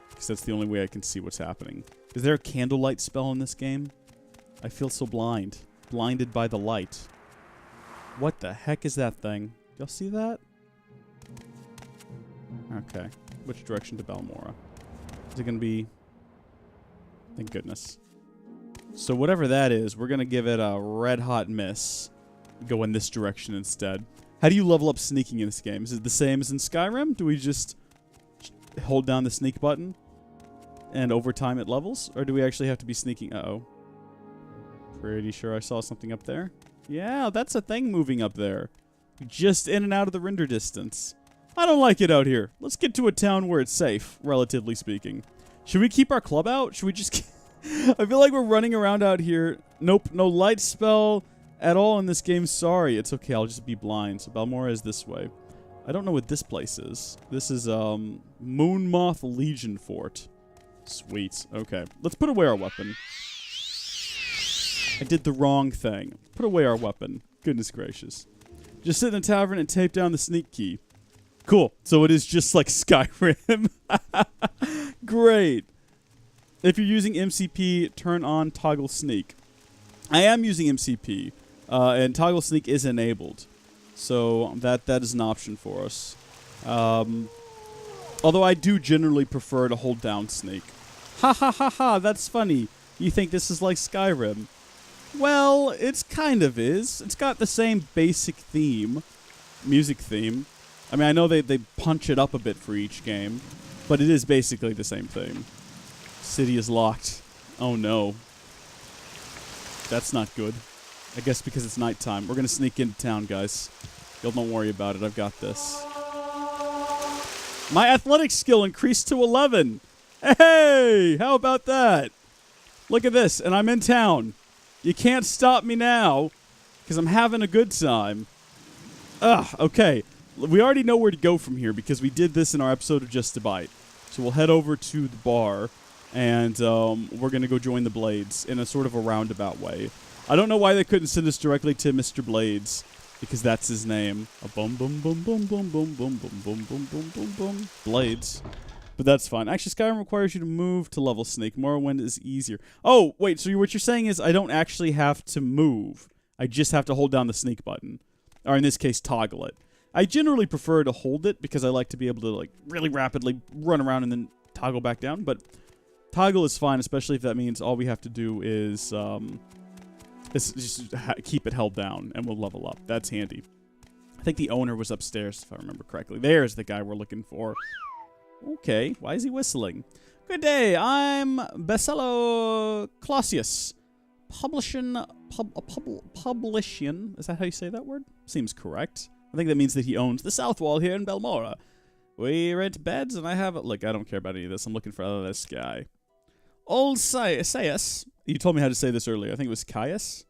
because that's the only way I can see what's happening. Is there a candlelight spell in this game? I feel so blind. Blinded by the light. What the heck is that thing? Y'all see that? Okay. Which direction to Balmora? Is it going to be... Thank goodness. So whatever that is, we're going to give it a red-hot miss. Go in this direction instead. How do you level up sneaking in this game? Is it the same as in Skyrim? Do we just hold down the sneak button and over time it levels? Or do we actually have to be sneaking? Uh-oh. Pretty sure I saw something up there. Yeah, that's a thing moving up there. Just in and out of the render distance. I don't like it out here. Let's get to a town where it's safe, relatively speaking. Should we keep our club out? Should we just... I feel like we're running around out here. Nope, no light spell at all in this game. Sorry. It's okay, I'll just be blind. So Balmora is this way. I don't know what this place is. This is, Moonmoth Legion Fort. Sweet. Okay, let's put away our weapon. I did the wrong thing. Put away our weapon. Goodness gracious. Just sit in a tavern and tape down the sneak key. Cool. So it is just like Skyrim. Great. If you're using MCP, turn on toggle sneak. I am using MCP, and toggle sneak is enabled. So that is an option for us. Although I do generally prefer to hold down sneak. Ha ha ha ha, that's funny. You think this is like Skyrim. Well, it's kind of is. It's got the same basic theme, music theme. I mean, I know they punch it up a bit for each game, but it is basically the same thing. City is locked. Oh no. That's not good. I guess because it's nighttime. We're gonna sneak into town, guys. Y'all don't worry about it. I've got this. My athletic skill increased to 11. Hey, how about that? Look at this, and I'm in town. You can't stop me now, because I'm having a good time. Ugh, okay. We already know where to go from here, because we did this in our episode of Just a Bite. So we'll head over to the bar, and we're going to go join the Blades in a sort of a roundabout way. I don't know why they couldn't send us directly to Mr. Blades, because that's his name. A boom, boom, boom, boom, boom, boom, boom, boom, boom, boom, boom, boom, boom. Blades. But that's fine. Actually, Skyrim requires you to move to level sneak. Morrowind is easier. Oh, wait, so what you're saying is I don't actually have to move. I just have to hold down the sneak button. Or in this case, toggle it. I generally prefer to hold it because I like to be able to like really rapidly run around and then toggle back down. But toggle is fine, especially if that means all we have to do is just keep it held down and we'll level up. That's handy. I think the owner was upstairs, if I remember correctly. There's the guy we're looking for. Okay, why is he whistling? Good day, I'm Basello Clausius. Publishing, is that how you say that word? Seems correct. I think that means that he owns the South Wall here in Balmora. We rent beds, and I have... Look, I don't care about any of this. I'm looking for this guy. Old Caius. You told me how to say this earlier. I think it was Caius?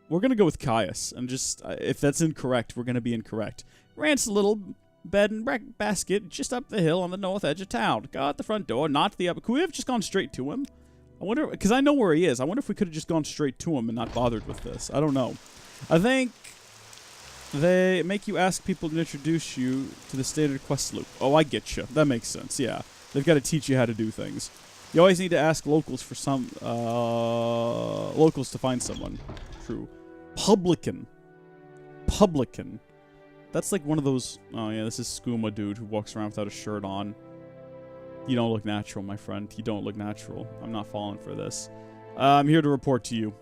We're going to go with Caius. And just... if that's incorrect, we're going to be incorrect. Rents a little bed and basket just up the hill on the north edge of town. Got the front door, not the upper... Could we have just gone straight to him? I wonder... Because I know where he is. I wonder if we could have just gone straight to him and not bothered with this. I don't know. I think... They make you ask people to introduce you to the stated quest loop. Oh, I get you. That makes sense, yeah. They've got to teach you how to do things. You always need to ask locals for some... locals to find someone. True. Publican. That's like one of those... Oh, yeah, this is Skooma dude who walks around without a shirt on. You don't look natural, my friend. You don't look natural. I'm not falling for this. I'm here to report to you.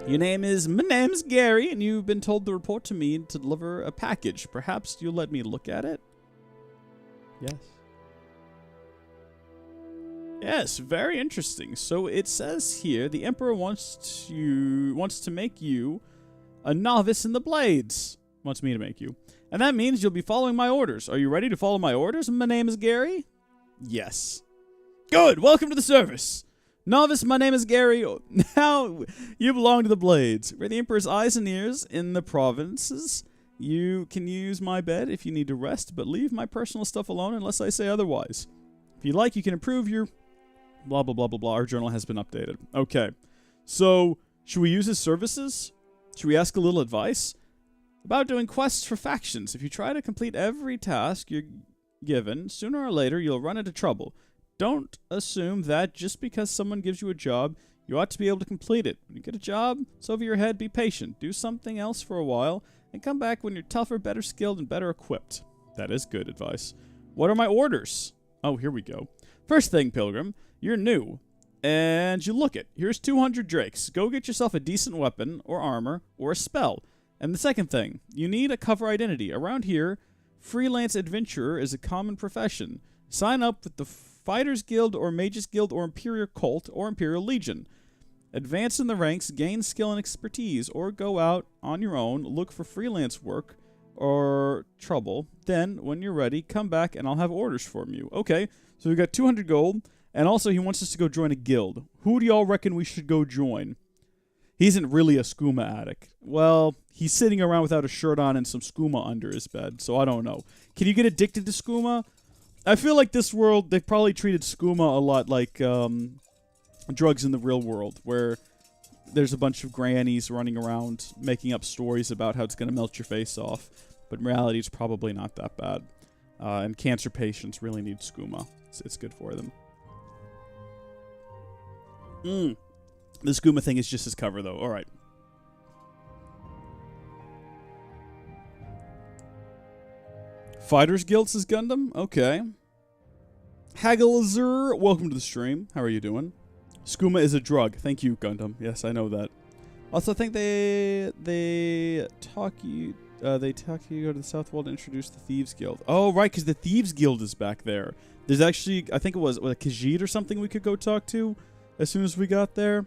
Your name is Minam'iz Gary, and you've been told to report to me to deliver a package. Perhaps you'll let me look at it? Yes. Yes, very interesting. So it says here, the Emperor wants to make you a novice in the Blades. Wants me to make you. And that means you'll be following my orders. Are you ready to follow my orders, Minam'iz Gary? Yes. Good, welcome to the service. Novice, my name is Gary. Now, you belong to the Blades. We're the Emperor's eyes and ears in the provinces. You can use my bed if you need to rest, but leave my personal stuff alone unless I say otherwise. If you like, you can improve your Blah, blah, blah, blah, blah. Our journal has been updated. Okay. So, should we use his services? Should we ask a little advice? About doing quests for factions. If you try to complete every task you're given, sooner or later you'll run into trouble. Don't assume that just because someone gives you a job, you ought to be able to complete it. When you get a job, it's over your head, be patient. Do something else for a while, and come back when you're tougher, better skilled, and better equipped. That is good advice. What are my orders? Oh, here we go. First thing, Pilgrim, you're new, and you look it. Here's 200 drakes. Go get yourself a decent weapon, or armor, or a spell. And the second thing, you need a cover identity. Around here, freelance adventurer is a common profession. Sign up with the Fighters Guild, or Mages Guild, or Imperial Cult, or Imperial Legion. Advance in the ranks, gain skill and expertise, or go out on your own, look for freelance work or trouble. Then, when you're ready, come back and I'll have orders from you. Okay, so we got 200 gold, and also he wants us to go join a guild. Who do y'all reckon we should go join? He isn't really a skooma addict. Well, he's sitting around without a shirt on and some skooma under his bed, so I don't know. Can you get addicted to skooma? I feel like this world, they probably treated skooma a lot like drugs in the real world, where there's a bunch of grannies running around making up stories about how it's going to melt your face off. But in reality, it's probably not that bad. And cancer patients really need skooma. It's good for them. The skooma thing is just his cover, though. All right. Fighters Guild says Gundam? Okay. Hagglezer, welcome to the stream. How are you doing? Skooma is a drug. Thank you, Gundam. Yes, I know that. Also, I think they talk you to the South Wall to introduce the Thieves Guild. Oh, right, because the Thieves Guild is back there. There's actually, I think it was a Khajiit or something we could go talk to as soon as we got there.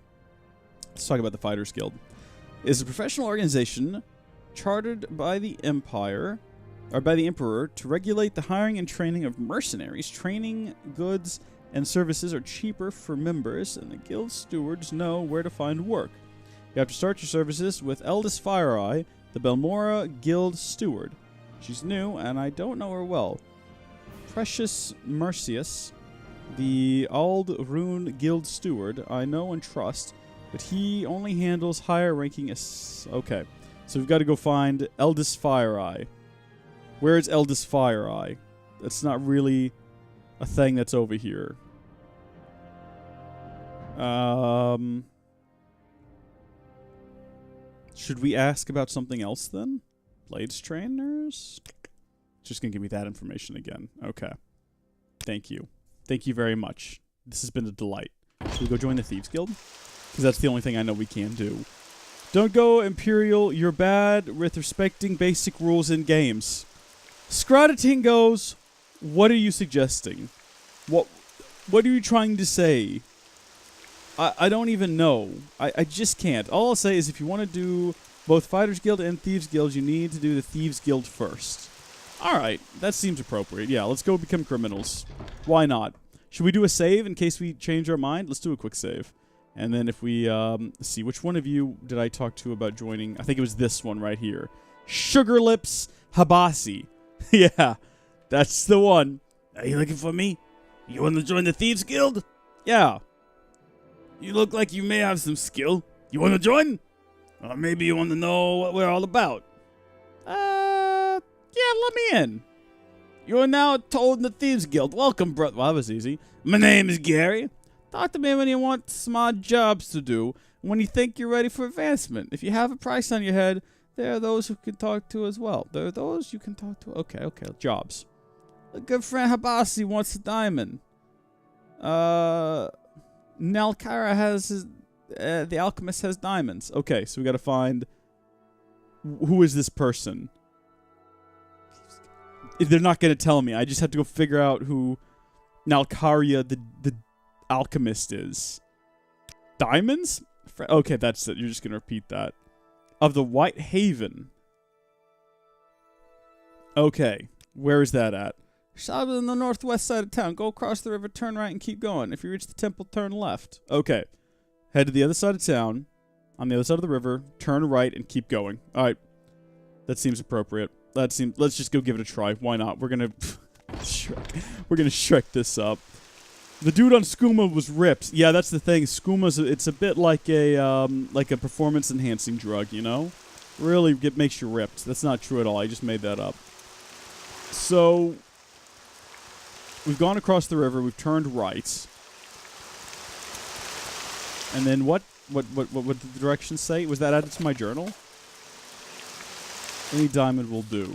Let's talk about the Fighters Guild. It's a professional organization chartered by the Empire, or by the Emperor, to regulate the hiring and training of mercenaries. Training, goods, and services are cheaper for members, and the guild stewards know where to find work. You have to start your services with Eldest Fireeye, the Belmora Guild Steward. She's new, and I don't know her well. Precious Mercius, the Ald Rune Guild Steward, I know and trust, but he only handles higher ranking okay, so we've got to go find Eldest Fireeye. Where is Eldest Fireeye? That's not really a thing that's over here. Should we ask about something else then? Blades trainers? Just gonna give me that information again. Okay. Thank you. Thank you very much. This has been a delight. Should we go join the Thieves Guild? Because that's the only thing I know we can do. Don't go Imperial. You're bad with respecting basic rules in games. Scrotating goes, what are you suggesting? What are you trying to say? I don't even know. I just can't. All I'll say is if you want to do both Fighters Guild and Thieves Guild, you need to do the Thieves Guild first. Alright, that seems appropriate. Yeah, let's go become criminals. Why not? Should we do a save in case we change our mind? Let's do a quick save. And then if we, let's see, which one of you did I talk to about joining? I think it was this one right here. Sugar Lips Habasi. Yeah, that's the one. Are you looking for me? You want to join the Thieves Guild? Yeah. You look like you may have some skill. You want to join? Or maybe you want to know what we're all about. Yeah, let me in. You are now told in the Thieves Guild. Welcome, bro. Well, that was easy. My name is Gary. Talk to me when you want some odd jobs to do, and when you think you're ready for advancement. If you have a price on your head, there are those who can talk to as well. There are those you can talk to. Okay, jobs. A good friend Habasi wants a diamond. Nalkara has his, the alchemist has diamonds. Okay, so we gotta find, who is this person? They're not gonna tell me. I just have to go figure out who Nalkaria, the alchemist is. Diamonds? Okay, that's it. You're just gonna repeat that. Of the White Haven. Okay, where is that at? Shop in the northwest side of town. Go across the river, turn right, and keep going. If you reach the temple, turn left. Okay. Head to the other side of town, on the other side of the river, turn right, and keep going. All right. That seems appropriate. Let's just go give it a try. Why not? We're gonna Shrek this up. The dude on skooma was ripped. Yeah, that's the thing. Skooma's it's a bit like a performance enhancing drug, you know? Really makes you ripped. That's not true at all. I just made that up. So we've gone across the river. We've turned right. And then what did the directions say? Was that added to my journal? Any diamond will do.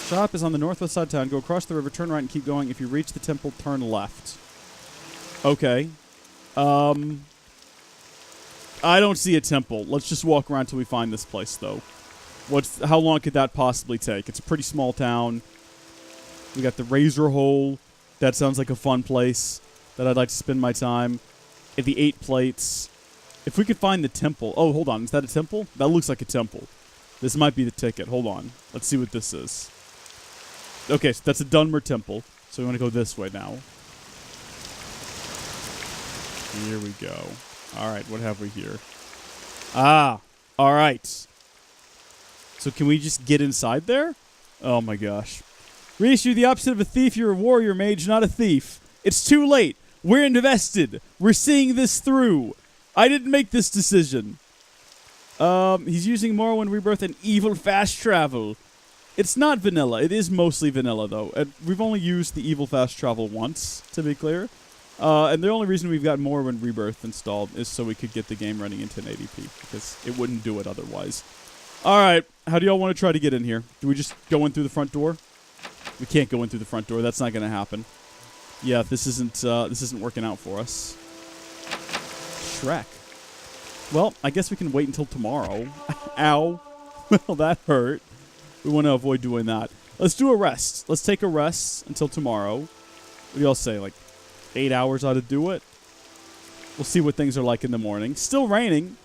Shop is on the northwest side of town. Go across the river, turn right, and keep going. If you reach the temple, turn left. Okay. I don't see a temple. Let's just walk around till we find this place, though. How long could that possibly take? It's a pretty small town. We got the Razor Hole. That sounds like a fun place that I'd like to spend my time. At the 8 plates. If we could find the temple. Oh, hold on. Is that a temple? That looks like a temple. This might be the ticket. Hold on. Let's see what this is. Okay, so that's a Dunmer temple. So we want to go this way now. Here we go. All right, what have we here? Ah, all right. So can we just get inside there? Oh my gosh. Rees, you're the opposite of a thief. You're a warrior mage, not a thief. It's too late. We're invested. We're seeing this through. I didn't make this decision. He's using Morrowind Rebirth and evil fast travel. It's not vanilla. It is mostly vanilla, though. We've only used the evil fast travel once, to be clear. And the only reason we've got Morrowind Rebirth installed is so we could get the game running in 1080p, because it wouldn't do it otherwise. All right. How do y'all want to try to get in here? Do we just go in through the front door? We can't go in through the front door. That's not going to happen. Yeah, this isn't working out for us. Shrek. Well, I guess we can wait until tomorrow. Ow. Well, that hurt. We want to avoid doing that. Let's do a rest. Let's take a rest until tomorrow. What do y'all say? Like 8 hours ought to do it? We'll see what things are like in the morning. Still raining.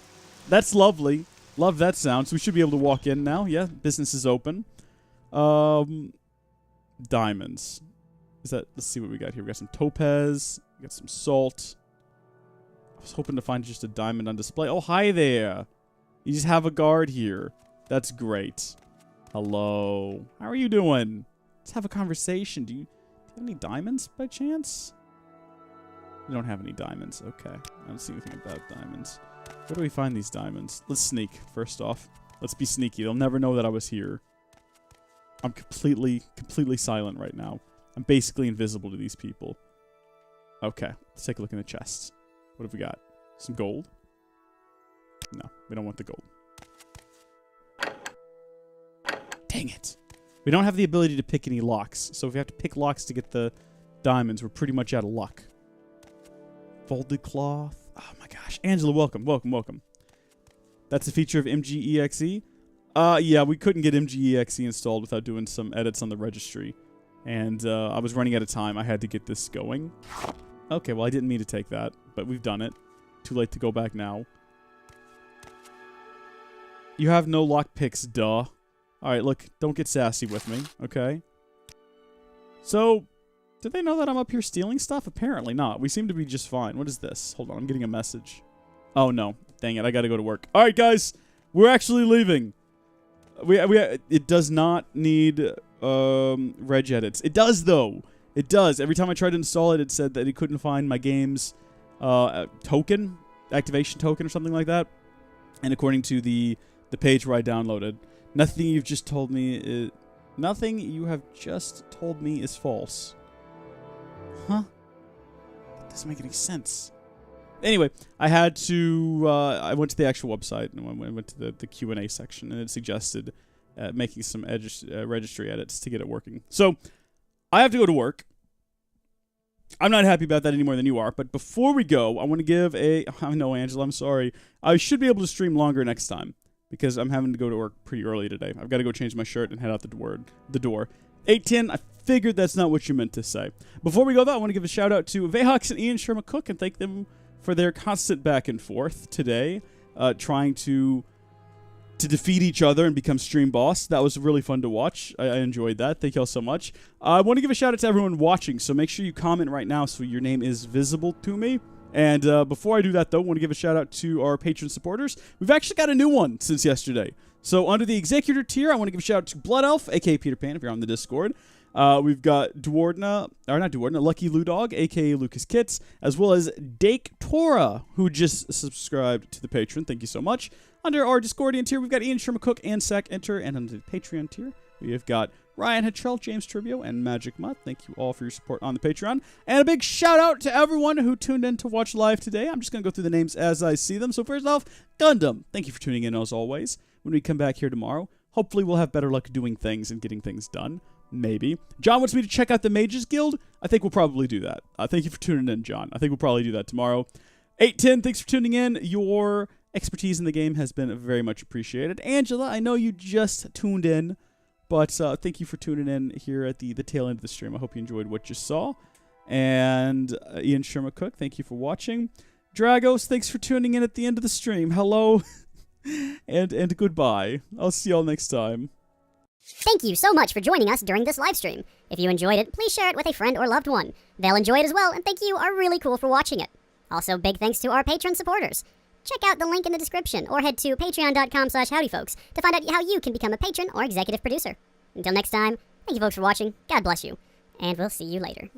That's lovely. Love that sound. So we should be able to walk in now. Yeah, business is open. Diamonds. Let's see what we got here. We got some topaz. We got some salt. I was hoping to find just a diamond on display. Oh, hi there. You just have a guard here. That's great. Hello. How are you doing? Let's have a conversation. Do you have any diamonds by chance? You don't have any diamonds. Okay. I don't see anything about diamonds. Where do we find these diamonds? Let's sneak, first off. Let's be sneaky. They'll never know that I was here. I'm completely silent right now. I'm basically invisible to these people. Okay. Let's take a look in the chest. What have we got? Some gold? No, we don't want the gold. Dang it. We don't have the ability to pick any locks. So if we have to pick locks to get the diamonds, we're pretty much out of luck. Folded cloth. Oh my gosh. Angela, welcome, welcome, welcome. That's a feature of MGEXE? Yeah, we couldn't get MGEXE installed without doing some edits on the registry. And I was running out of time. I had to get this going. Okay, well, I didn't mean to take that, but we've done it. Too late to go back now. You have no lock picks, duh. Alright, look, don't get sassy with me, okay? So, did they know that I'm up here stealing stuff? Apparently not. We seem to be just fine. What is this? Hold on, I'm getting a message. Oh, no. Dang it, I gotta go to work. Alright, guys, we're actually leaving. It does not need reg edits. It does, though. It does. Every time I tried to install it, it said that it couldn't find my game's token, activation token or something like that. And according to the page where I downloaded, nothing you have just told me is false. Huh? That doesn't make any sense. Anyway, I had to. I went to the actual website and I went to the Q&A section, and it suggested making some registry edits to get it working. So I have to go to work. I'm not happy about that any more than you are. But before we go, I want to give a. I know, Angela, I'm sorry. I should be able to stream longer next time because I'm having to go to work pretty early today. I've got to go change my shirt and head out the door. 8:10. I figured that's not what you meant to say. Before we go, though, I want to give a shout out to Vayhawks and Ian Sherma Cook and thank them for their constant back and forth today, trying to defeat each other and become stream boss. That was really fun to watch. I enjoyed that. Thank y'all so much. I want to give a shout out to everyone watching, so make sure you comment right now so your name is visible to me. And before I do that, though, I want to give a shout-out to our patron supporters. We've actually got a new one since yesterday. So under the Executor tier, I want to give a shout-out to Blood Elf, a.k.a. Peter Pan, if you're on the Discord. We've got Lucky Ludog, a.k.a. Lucas Kitts, as well as Dake Tora, who just subscribed to the Patreon. Thank you so much. Under our Discordian tier, we've got Ian Sherman Cook and Sack Enter. And under the Patreon tier, we have got Ryan Hitchell, James Trivio, and Magic Mutt. Thank you all for your support on the Patreon. And a big shout out to everyone who tuned in to watch live today. I'm just going to go through the names as I see them. So first off, Gundam, thank you for tuning in as always. When we come back here tomorrow, hopefully we'll have better luck doing things and getting things done. Maybe. John wants me to check out the Mages Guild. I think we'll probably do that. Thank you for tuning in, John. I think we'll probably do that tomorrow. 810, thanks for tuning in. Your expertise in the game has been very much appreciated. Angela, I know you just tuned in, but thank you for tuning in here at the tail end of the stream. I hope you enjoyed what you saw. And Ian Sherman Cook, thank you for watching. Dragos, thanks for tuning in at the end of the stream. Hello and goodbye. I'll see y'all next time. Thank you so much for joining us during this live stream. If you enjoyed it, please share it with a friend or loved one. They'll enjoy it as well, and thank you are really cool for watching it. Also, big thanks to our Patreon supporters. Check out the link in the description, or head to patreon.com/howdyfolks to find out how you can become a patron or executive producer. Until next time, thank you folks for watching, God bless you, and we'll see you later.